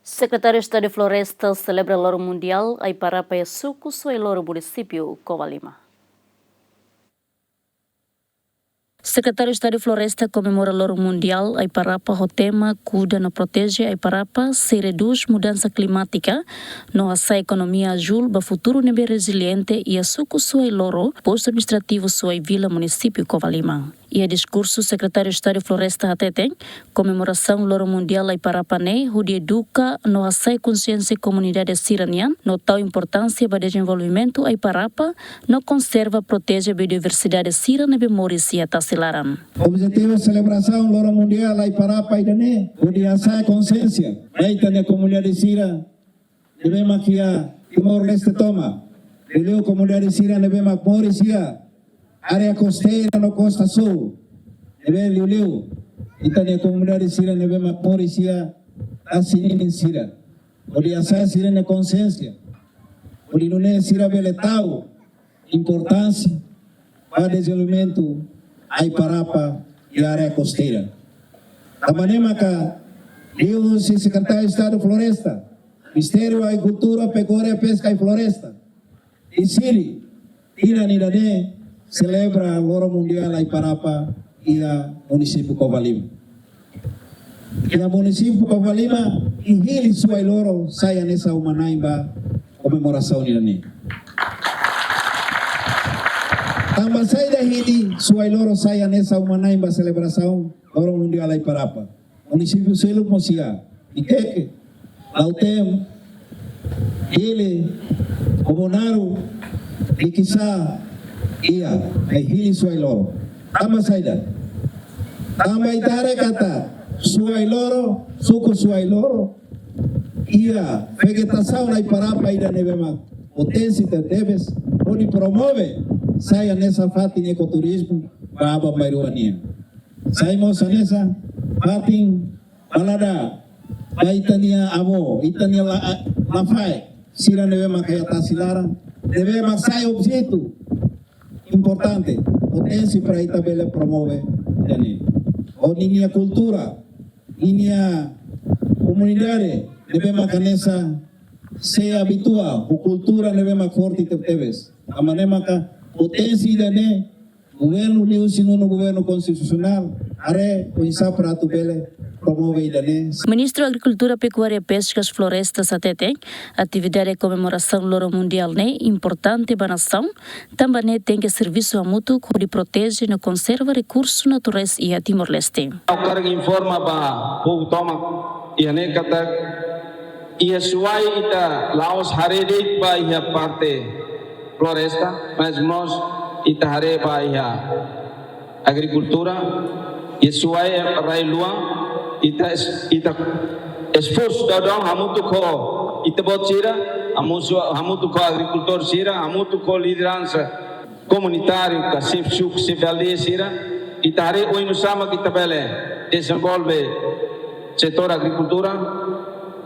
Secretário de Estado de Floresta celebra Loro Mundial a Iparapa e Suco, Loro município Covalima. Secretário de Estado de Floresta comemora Loro Mundial a Iparapa, o tema cuida na protege a Iparapa, se reduz mudança climática, no assa economia azul, para futuro nebe resiliente e a Suco Suai Loro, posto administrativo Suai Vila município Covalima. E a discurso secretário de Estado de Floresta Hateten, comemoração Loro Mundial a Iparapa ne, onde educa no assa consciência comunidade siranian, no tal importância para desenvolvimento a Iparapa, no conserva protege a biodiversidade sira nebe moris e atasilaram. Objetivo celebração Loro Mundial a Iparapa e dane, onde assa consciência, aí na comunidade sira, deve maquiar, Timor-Leste toma, deve comunidade sira nebe moris área costeira no Costa Sul, nebe liu, itane comunidade sira nebe maporisia asinin sira, onde essa sira na consciência, onde não é sira beletau, importância para desenvolvimento a Iparapa e a área costeira. Da maneira que eu sou secretário de Estado de Floresta, Ministério da Agricultura, Pecuária, Pesca e Floresta, e Siri, Iranidane, celebra o Loro Mundial a Iparapa e a município Covalima. E a município Covalima, em Hili Suai Loro, saia nessa humanaimba comemoração de Também sai da Hili Suai Loro, saia nessa humanaimba celebração Loro Mundial a Iparapa. Município Selo Mosia, Iqueque, Lautem, Hili, Comunaro, Iquissá, iya, Hili Suai Loro. Tambah saida. Tambah itare kata Suai Loro, suku Suai Loro. Iya, vegetação na Iparapa ida nebema potência teves, onde promove saia nessa fatin ecoturismo para a Bairuania. Saímos nessa fatin balada, baitania avo, itania lafai, sira nebema kaya tasilara, nebema sai objeto importante, potência para Itabela promove o minha cultura, minha comunidade, devemos canessa se habitua, a cultura devemos forte teves. A maneira que potência dane, governo liu sino no governo constitucional, are coisa para Itabela promove dane. Ministro da Agricultura, Pecuária, Pescas, Florestas, Ateteng, atividade de comemoração Loro Mundial né, importante para a nação, também né, tem que serviço a mútuo que protege e conserva recursos naturais e a Timor-Leste. O cara informa para o povo toma e a necata e a suai ita Laos harede para a parte floresta, mas nós ita hare para a agricultura e suai railua ita esforço da dão hamutu ko ita bot sira hamutu ko agricultor sira hamutu ko liderança comunitário ka sif ali sira ita hare oi no sama kita bele desenvolve setor agricultura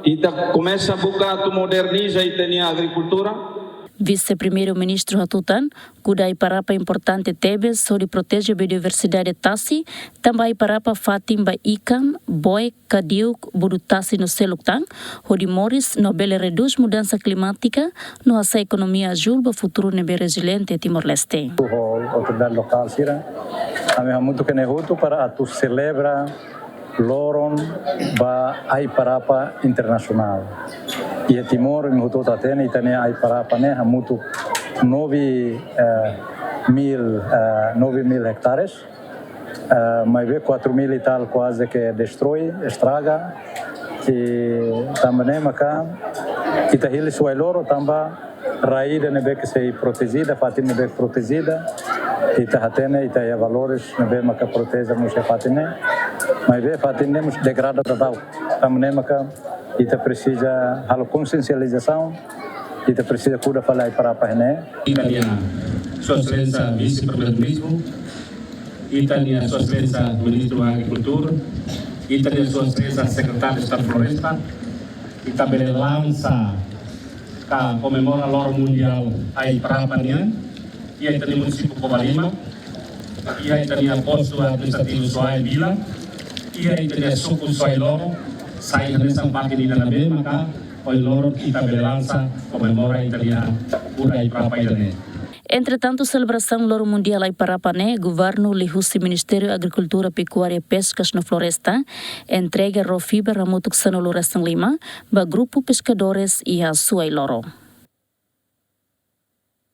ita começa a buscar tu moderniza itania agricultura. Vice-primeiro-ministro Hatutan, cuida Iparapa importante tebes sobre protege a biodiversidade tassi, também Iparapa fatim ba ikan, boi, kadiuk, budu tassi no seluktan, onde moris no bele reduz mudança climática, no assa economia azul ba futuro nebe resiliente Timor-Leste. Autoridade local sira, kami hamutu kene hutu para atu celebra Loron ba Iparapa internacional. E Timor em hutu tatene itane Iparapa ne hamutu 9.000 hectares, mas vê 4.000 e tal quase que destrói, estraga. E também maca kita hili Suai Loro tamba raída nebe que se protegida, fatin nebe protegida. Ita hatene ita ya valores nebe maca protege mushe fatine. Mas vê fatine mus degrada tadau. Também maca ita precisa halo consciencialização. Ita precisa cuida falar para né. Italia Sua Excelência Vice-Primeiro-Ministro, Italia Sua Excelência Ministro da Agricultura, Italia Sua Excelência Secretário de Estado de Floresta, e também lança a comemora Loro Mundial a Iparapa e aí tem o município Covalima, e aí tem o posto administrativo Suai Vila, e aí tem o Suco Suai Loro, sai nessa parte de na be maka oi loro kita belança comemora italiana pura e prapa italiana. Entretanto, celebração Loro Mundial aí para Pané, governo lihusi Ministério Agricultura, Pecuária e Pescas na Floresta, entrega rofibra ramutuk sano Loresta Lima, ba grupo pescadores e a sua loro.